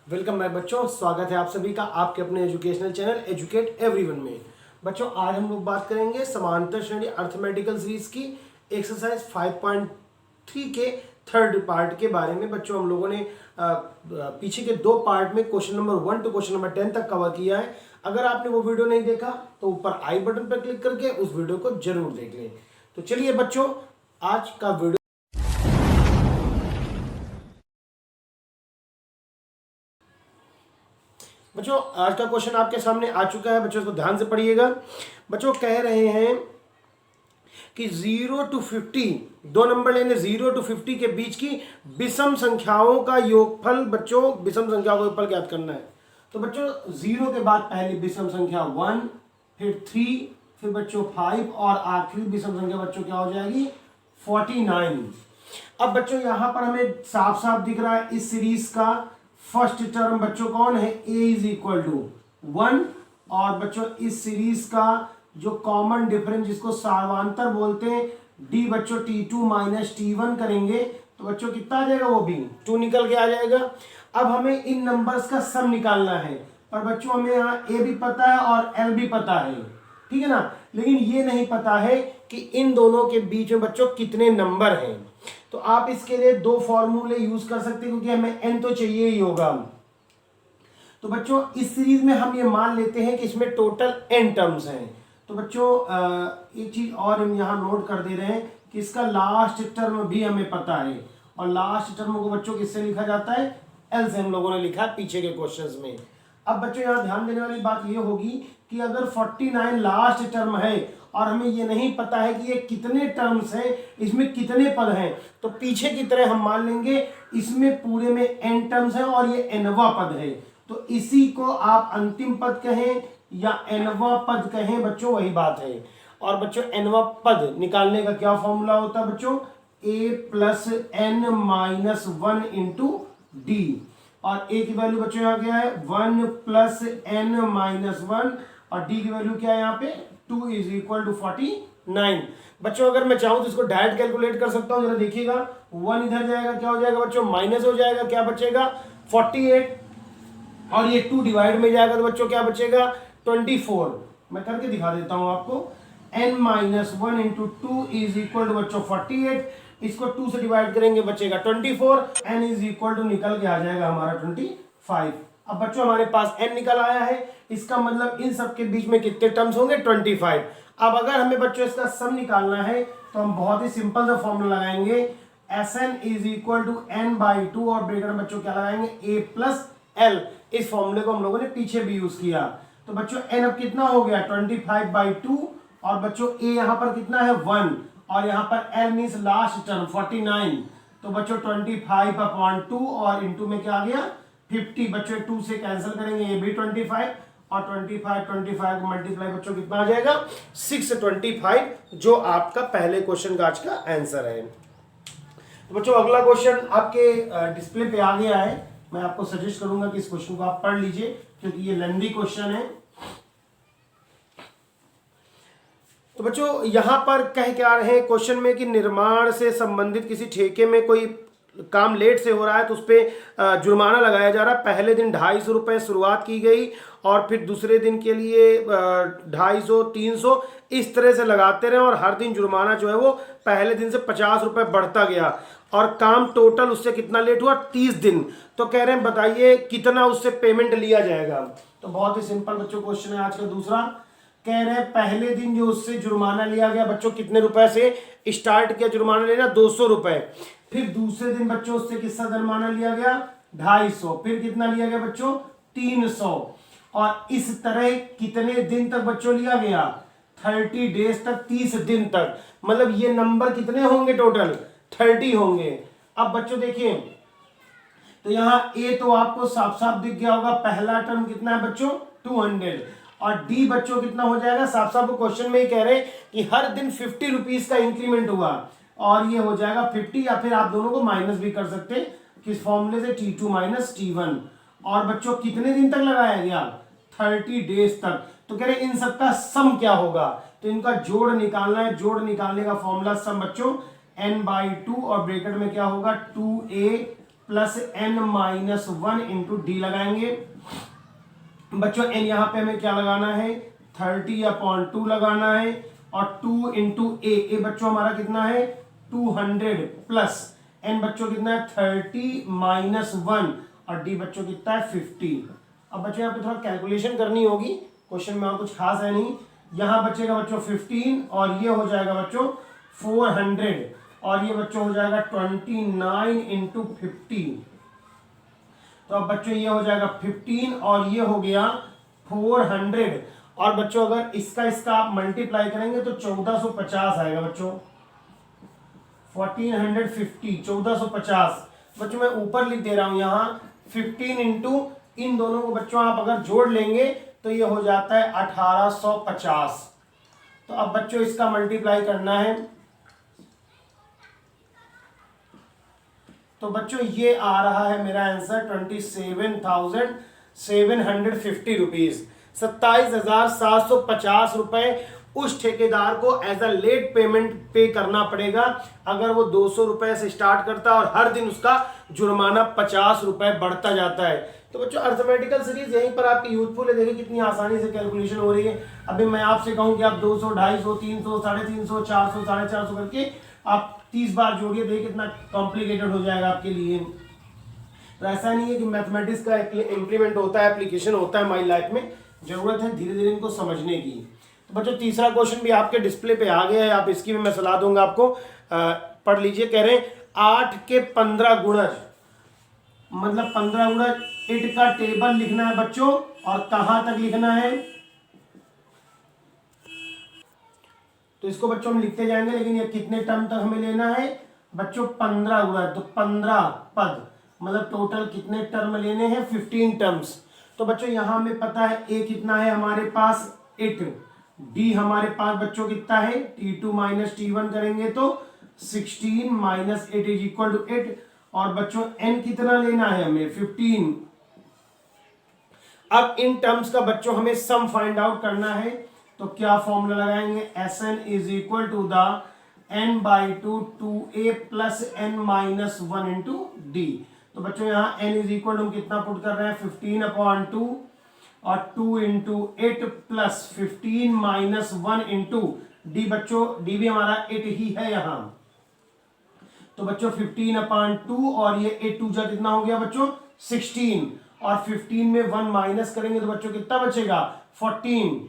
Welcome back बच्चों, स्वागत है आप सभी का आपके अपने एजुकेशनल चैनल एजुकेट एवरीवन में। बच्चों आज हम लोग बात करेंगे समांतर श्रेणी अर्थमेटिकल सीरीज की एक्सरसाइज 5.3 के थर्ड पार्ट के बारे में। बच्चों हम लोगों ने पीछे के दो पार्ट में question number 1 to question number 10 तक कवर किया है। अगर आपने वो वीडियो नहीं देखा तो ऊपर आई बटन पर क्लिक करके उस वीडियो को जरूर देख लें। तो चलिए बच्चों, आज का वीडियो बच्चों आज का क्वेश्चन आपके सामने आ चुका है। बच्चों इसको ध्यान से पढ़िएगा। बच्चों कह रहे हैं कि 0 to 50 दो नंबर लेने 0 to 50 के बीच की विषम संख्याओं का योगफल। बच्चों विषम संख्याओं का योगफल ज्ञात करना है। तो बच्चों 0 के बाद पहली विषम संख्या 1, फिर 3, फिर बच्चों 5 और आखिरी विषम संख्या बच्चों क्या हो जाएगी 49। अब बच्चों यहां पर हमें साफ साफ दिख रहा है इस सीरीज का फर्स्ट टर्म बच्चों कौन है, a इज इक्वल टू 1। और बच्चों इस सीरीज का जो कॉमन डिफरेंस जिसको सार्वांतर बोलते हैं d बच्चों t2 माइनस t1 करेंगे तो बच्चों कितना आ जाएगा, वो भी 2 निकल के आ जाएगा। अब हमें इन नंबर्स का सम निकालना है, पर बच्चों हमें यहाँ a भी पता है और l भी पता है, ठीक है ना। लेकिन ये नहीं पता है कि इन दोनों के बीच में बच्चों कितने नंबर हैं। तो आप इसके लिए दो फॉर्मूले यूज कर सकते हैं क्योंकि हमें n तो चाहिए ही होगा। तो बच्चों इस सीरीज में हम ये मान लेते हैं कि इसमें टोटल n टर्म्स हैं। तो बच्चों एक चीज और हम यहाँ नोट कर दे रहे हैं कि इसका लास्ट टर्म भी हमें पता है, और लास्ट टर्म को बच्चों किससे लिखा जाता है, l से हम लोगों ने लिखा है पीछे के क्वेश्चंस में। अब बच्चों यहाँ ध्यान देने वाली बात ये होगी कि अगर 49 लास्ट टर्म है और हमें ये नहीं पता है कि ये कितने टर्म्स हैं, इसमें कितने पद हैं, तो पीछे की तरह हम मान लेंगे इसमें पूरे में n टर्म्स हैं और ये nवा पद है। तो इसी को आप अंतिम पद कहें या nवा पद कहें बच्चों, वही बात है। और बच्चों nवा पद निकालने का क्या फॉर्मूला होता है बच्चों, a plus n minus 1 into D. और a की वैल्यू बच्चों यहाँ क्या है 1 प्लस n माइनस 1, और d की वैल्यू क्या है यहाँ पे 2 इज इक्वल टू 49। बच्चों अगर मैं चाहूं तो इसको डायरेक्ट कैलकुलेट कर सकता हूं, जरा देखिएगा 1 इधर जाएगा क्या हो जाएगा बच्चों, माइनस हो जाएगा, क्या बचेगा 48, और ये 2 डिवाइड में जाएगा तो बच्चों क्या बचेगा 24। मैं करके दिखा देता हूं आपको, n minus 1 into 2 is equal to बच्चों 48, इसको 2 से डिवाइड करेंगे बचेगा 24, n इज इक्वल टू निकल के आ जाएगा हमारा 25। अब बच्चों हमारे पास n निकल आया है, इसका मतलब इन सब के बीच में कितने टर्म्स होंगे 25। अब अगर हमें बच्चों इसका सम निकालना है तो हम बहुत ही सिंपल सा फॉर्मूला लगाएंगे, Sn is equal to n by 2, और ब्रैकेट में बच्चों क्या लगाएंगे a प्लस l। इस फॉर्मूले को हम लोगों ने पीछे भी यूज किया। तो बच्चों n अब कितना हो गया 25 बाई 2, और बच्चों a यहाँ पर कितना है 1, और यहाँ पर l मीन्स लास्ट टर्म 49। तो बच्चों 25 अपॉन 2 और इंटू में क्या आ गया 50। बच्चों 2 से कैंसिल करेंगे, ये भी 25, और 25 को मल्टीप्लाई बच्चों कितना आ जाएगा 625, जो आपका पहले क्वेश्चन का आज का आंसर है। तो बच्चों अगला क्वेश्चन आपके डिस्प्ले पे आ गया है। मैं आपको सजेस्ट करूंगा कि इस क्वेश्चन को आप पढ़ लीजिए क्योंकि ये लेंथी क्वेश्चन है। तो बच्चों यहां पर कह क्या रहे हैं क्वेश्चन में कि निर्माण से संबंधित किसी ठेके में कोई काम लेट से हो रहा है तो उस पर जुर्माना लगाया जा रहा है। पहले दिन 250 रुपये शुरुआत की गई, और फिर दूसरे दिन के लिए 250, 300 इस तरह से लगाते रहे, और हर दिन जुर्माना जो है वो पहले दिन से 50 रुपये बढ़ता गया, और काम टोटल उससे कितना लेट हुआ 30 दिन। तो कह रहे हैं बताइए कितना उससे पेमेंट लिया जाएगा। तो बहुत ही सिंपल बच्चों क्वेश्चन है आज का दूसरा। कह रहे हैं पहले दिन जो उससे जुर्माना लिया गया बच्चों कितने रुपए से स्टार्ट किया जुर्माना लेना 200 रुपए, फिर दूसरे दिन बच्चों उससे कितना जुर्माना लिया गया 250, फिर कितना लिया गया बच्चों 300, और इस तरह कितने दिन तक बच्चों लिया गया 30 डेज तक, 30 दिन तक। मतलब ये नंबर कितने होंगे टोटल 30 होंगे। अब बच्चों देखिए तो यहाँ ए तो आपको साफ साफ दिख गया होगा, पहला टर्म कितना है बच्चों 200, और डी बच्चों कितना हो जाएगा साफ साफ क्वेश्चन में ही कह रहे हैं कि हर दिन 50 रुपीज का इंक्रीमेंट हुआ, और ये हो जाएगा 50, या फिर आप दोनों को माइनस भी कर सकते हैं किस फॉर्मूले से t2 माइनस t1। और बच्चों कितने दिन तक लगाया गया 30 डेज तक। तो कह रहे इन सबका सम क्या होगा, तो इनका जोड़ निकालना है। जोड़ निकालने का फॉर्मूला सम बच्चों n बाई 2, और ब्रैकेट में क्या होगा 2a plus n minus 1 into D लगाएंगे। बच्चों n यहाँ पे हमें क्या लगाना है 30/2 लगाना है और 2 इंटू ए बच्चों हमारा कितना है 200 प्लस n बच्चों कितना है 30 माइनस 1 और डी बच्चों कितना है 50। अब बच्चों यहाँ पे थोड़ा कैलकुलेशन करनी होगी, क्वेश्चन में और कुछ खास है नहीं। यहाँ बचेगा बच्चों 15 और ये हो जाएगा बच्चों 400 और ये बच्चों हो जाएगा 29 इंटू 50। तो अब बच्चों ये हो जाएगा 15 और ये हो गया 400 और बच्चों अगर इसका आप मल्टीप्लाई करेंगे तो 1450 आएगा बच्चों 1450 1450। बच्चों मैं ऊपर लिख दे रहा हूं यहाँ 15 इंटू इन दोनों को बच्चों आप अगर जोड़ लेंगे तो ये हो जाता है 1850। तो अब बच्चों इसका मल्टीप्लाई करना है तो बच्चों ये आ रहा है मेरा आंसर 27,750 रुपीज 27,750 रुपए उस ठेकेदार को एज अ लेट पेमेंट पे करना पड़ेगा अगर वो 200 रुपए से स्टार्ट करता है और हर दिन उसका जुर्माना 50 रुपए बढ़ता जाता है। तो बच्चों अर्थमेटिकल सीरीज यहीं पर आपकी यूजफुल है। देखिए कितनी आसानी से कैलकुलेशन हो रही है। अभी मैं आपसे कहूं कि आप 200 250 300 350 400 450 करके आप 30 बार जोड़िए, देखिए कितना कॉम्प्लिकेटेड हो जाएगा आपके लिए। तो ऐसा नहीं है कि मैथमेटिक्स का इंप्लीमेंट होता है, एप्लीकेशन होता है हमारी लाइफ में, जरूरत है धीरे धीरे इनको समझने की। तो बच्चों तीसरा क्वेश्चन भी आपके डिस्प्ले पे आ गया है, आप इसकी भी मैं सलाह दूंगा आपको, पढ़ लीजिए। कह रहे हैं 8 के 15 गुणज, मतलब 15 गुणज इट का टेबल लिखना है बच्चों और कहां तक लिखना है। तो इसको बच्चों हम लिखते जाएंगे, लेकिन ये कितने टर्म तक हमें लेना है बच्चों 15 गुणज, तो 15 पद मतलब टोटल कितने टर्म लेने हैं 15 टर्म्स। तो बच्चों यहां हमें पता है ए कितना है हमारे पास 8, डी हमारे पास बच्चों कितना है T2 माइनस T1 करेंगे तो 16 माइनस 8 इज इक्वल टू 8 और बच्चों n कितना लेना है हमें 15। अब इन टर्म्स का बच्चों हमें सम फाइंड आउट करना है, तो क्या फॉर्मूला लगाएंगे Sn is equal to the n/2 2a plus n minus 1 into d. तो बच्चों यहाँ n इज इक्वल टू कितना पुट कर रहे हैं 15/2 और 2 इंटू 8 प्लस 15 माइनस 1 इंटू डी। बच्चों डी भी हमारा 8 ही है यहाँ, तो बच्चों 15/2 और ये 8 2 जा कितना हो गया बच्चों 16 और 15 में 1 माइनस करेंगे तो बच्चों कितना बचेगा 14।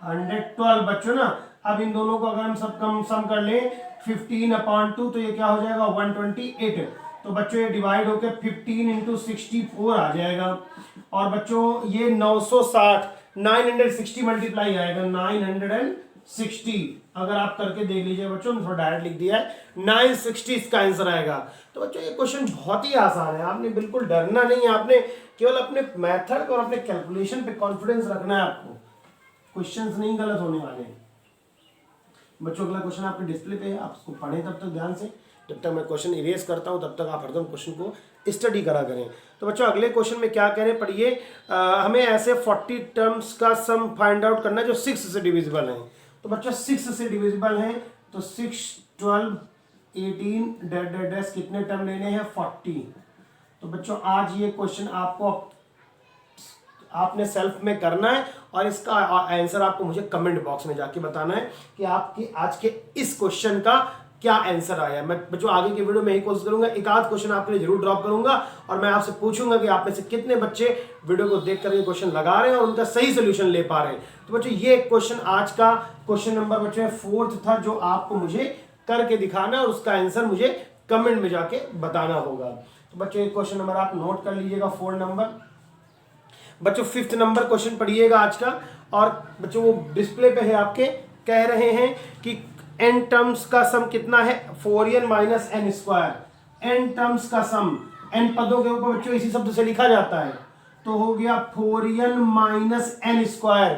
112 बच्चों ना। अब इन दोनों को अगर हम सब कम सम कर लें 15/2 तो ये क्या हो जाएगा 128। तो बच्चों ये डिवाइड होकर 15 इंटू 64 आ जाएगा और बच्चों ये 960 मल्टीप्लाई आएगा 960। अगर आप करके देख लीजिए बच्चों, थोड़ा डायरेक्ट लिख दिया है 960 इसका आंसर आएगा। तो बच्चों ये क्वेश्चन बहुत ही आसान है, आपने बिल्कुल डरना नहीं है, आपने केवल अपने मेथड और अपने कैलकुलेशन पे कॉन्फिडेंस रखना है आपको, क्वेश्चंस नहीं गलत होने वाले हैं। बच्चों अगला क्वेश्चन आपके डिस्प्ले पे है, आप उसको पढ़ें तब तक ध्यान से, जब तक मैं क्वेश्चन इरेज करता हूं तब तक आप हरदम क्वेश्चन को स्टडी करा करें। तो बच्चों अगले क्वेश्चन में क्या कह रहे हैं पढ़िए, हमें ऐसे 40 टर्म्स का सम फाइंड आउट करना है जो 6 से डिविजिबल हैं। तो बच्चों 6 से डिविजिबल हैं तो 6 12 18 डैश डैश कितने टर्म लेने हैं 40। तो बच्चों आज ये क्वेश्चन आपने सेल्फ में करना है और इसका आंसर आपको मुझे कमेंट बॉक्स में जाके बताना है कि आपके आज के इस क्वेश्चन का क्या आंसर आया। मैं बच्चों आगे के वीडियो में ही कोशिश करूंगा, एक आध क्वेश्चन आपके लिए जरूर ड्रॉप करूंगा और मैं आपसे पूछूंगा कि आप में से कितने बच्चे वीडियो को देख करके क्वेश्चन लगा रहे हैं और उनका सही सोल्यूशन ले पा रहे हैं। तो बच्चों ये क्वेश्चन आज का क्वेश्चन नंबर बच्चों 4th था जो आपको मुझे करके दिखाना है और उसका आंसर मुझे कमेंट में जाके बताना होगा। तो बच्चों ये क्वेश्चन नंबर आप नोट कर लीजिएगा 4 नंबर। बच्चों 5th नंबर क्वेश्चन पढ़िएगा आज का, और बच्चों वो डिस्प्ले पे है आपके, कह रहे हैं कि n टर्म्स का सम कितना है 4n minus n square. n terms का सम n पदों के ऊपर बच्चों इसी शब्द से लिखा जाता है, तो हो गया 4n माइनस n स्क्वायर।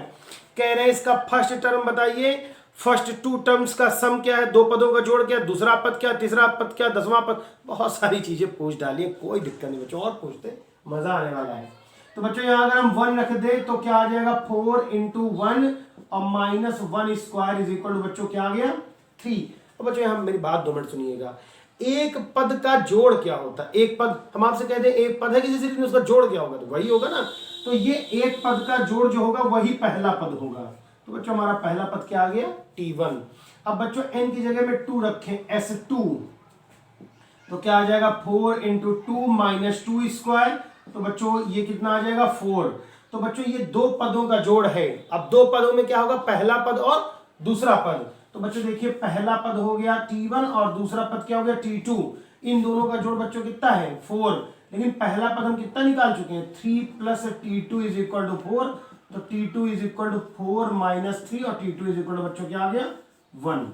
कह रहे हैं इसका फर्स्ट टर्म बताइए, फर्स्ट 2 टर्म्स का सम क्या है, 2 पदों का जोड़ क्या, दूसरा पद क्या, तीसरा पद क्या, 10वां पद, बहुत सारी चीजें पूछ डालिए, कोई दिक्कत नहीं बच्चों, और पूछते मजा आने वाला है। तो बच्चों यहाँ अगर हम 1 रख दे तो क्या आ जाएगा 4 इंटू 1 और minus 1 square is equal to बच्चों क्या आ गया 3। और बच्चों यहाँ मेरी बात 2 मिनट सुनिएगा। एक पद का जोड़ क्या होता है? एक पद, हम आपसे कहते हैं एक पद है किसी सीरीज में, उसका जोड़ क्या होगा? तो वही होगा ना। तो ये एक पद का जोड़ जो होगा वही पहला पद होगा। तो बच्चों हमारा पहला पद क्या आ गया? T1। अब बच्चों n की जगह में 2 रखें, S2, तो क्या आ जाएगा? 4 इंटू 2 माइनस 2 स्क्वायर। तो बच्चों ये कितना आ जाएगा? 4। तो बच्चों ये 2 पदों का जोड़ है। अब 2 पदों में क्या होगा? पहला पद और दूसरा पद। तो बच्चों देखिए पहला पद हो गया T1 और दूसरा पद क्या हो गया? T2। इन दोनों का जोड़ बच्चों कितना है? 4। लेकिन पहला पद हम कितना निकाल चुके हैं? 3 plus T2 is equal to 4। तो T2 is equal to 4 minus 3 और T2 इज इक्वल टू बच्चों क्या आ गया? 1।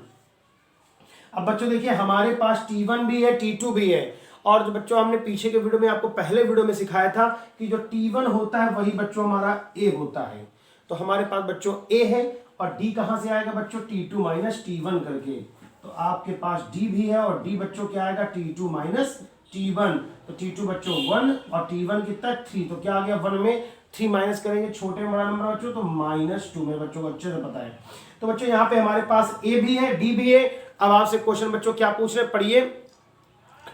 अब बच्चों देखिए हमारे पास T1 भी है, T2 भी है। और जो बच्चों हमने पीछे के वीडियो में आपको पहले वीडियो में सिखाया था कि जो T1 होता है वही बच्चों हमारा A होता है। तो हमारे पास बच्चों A है और D कहां से आएगा बच्चों? T2 माइनस T1 करके। तो आपके पास D भी है और D बच्चों क्या आएगा? T2 minus T1। तो T2 बच्चों 1 और T1 कितना? 3। तो क्या आ गया? 1 में 3 माइनस करेंगे, छोटे में बड़ा नंबर बच्चों, तो -2 में बच्चों को अच्छे से पता है। तो बच्चों यहाँ पे हमारे पास A भी है, D भी है। अब आपसे क्वेश्चन बच्चों क्या पूछ रहे? पढ़िए,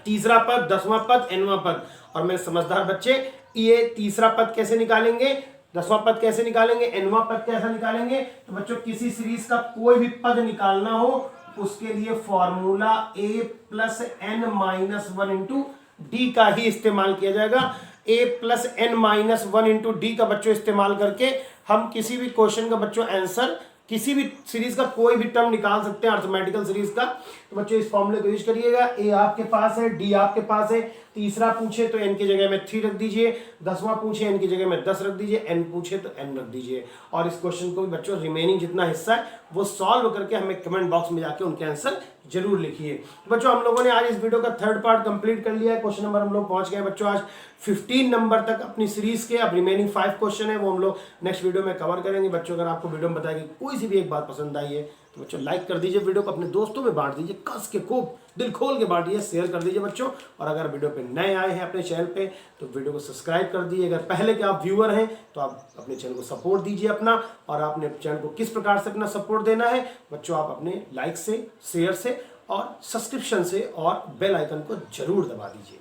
तीसरा पद, 10वां पद, nवां पद। और मेरे समझदार बच्चे, ये तीसरा पद कैसे निकालेंगे, 10वां पद कैसे निकालेंगे, nवां पद कैसे निकालेंगे? तो बच्चों किसी सीरीज का कोई भी पद निकालना हो उसके लिए formula a plus n minus 1 into D का ही इस्तेमाल किया जाएगा। a plus n minus 1 into D का बच्चों इस्तेमाल करके हम किसी भी क्वेश्चन का बच्चों आंसर, किसी भी सीरीज का कोई भी टर्म निकाल सकते हैं, अर्थमेटिकल सीरीज का। तो बच्चों इस फॉर्मूले को यूज करिएगा। ए आपके पास है, डी आपके पास है। तीसरा पूछे तो एन की जगह में 3 रख दीजिए, 10वां पूछे एन की जगह में 10 रख दीजिए, एन पूछे तो एन रख दीजिए। और इस क्वेश्चन को भी बच्चों रिमेनिंग जितना हिस्सा है वो सॉल्व करके हमें कमेंट बॉक्स में जाके उनके आंसर जरूर लिखिए। तो बच्चों हम लोगों ने आज इस वीडियो का 3rd पार्ट कंप्लीट कर लिया है। क्वेश्चन नंबर हम लोग पहुंच गए बच्चों आज 15 नंबर तक अपनी सीरीज के। अब रिमेनिंग 5 क्वेश्चन है वो हम लोग नेक्स्ट वीडियो में कवर करेंगे। बच्चों अगर आपको वीडियो में बताएगी कोई सी भी एक बात पसंद आई है तो बच्चों लाइक कर दीजिए, वीडियो को अपने दोस्तों में बांट दीजिए, कस के खूब दिल खोल के बांटिए, शेयर कर दीजिए बच्चों। और अगर वीडियो पे नए आए हैं अपने चैनल पे तो वीडियो को सब्सक्राइब कर दीजिए। अगर पहले के आप व्यूअर हैं तो आप अपने चैनल को सपोर्ट दीजिए अपना। और आपने चैनल को किस प्रकार से अपना सपोर्ट देना है बच्चों, आप अपने लाइक से, शेयर से और सब्सक्रिप्शन से और बेल आइकन को जरूर दबा दीजिए।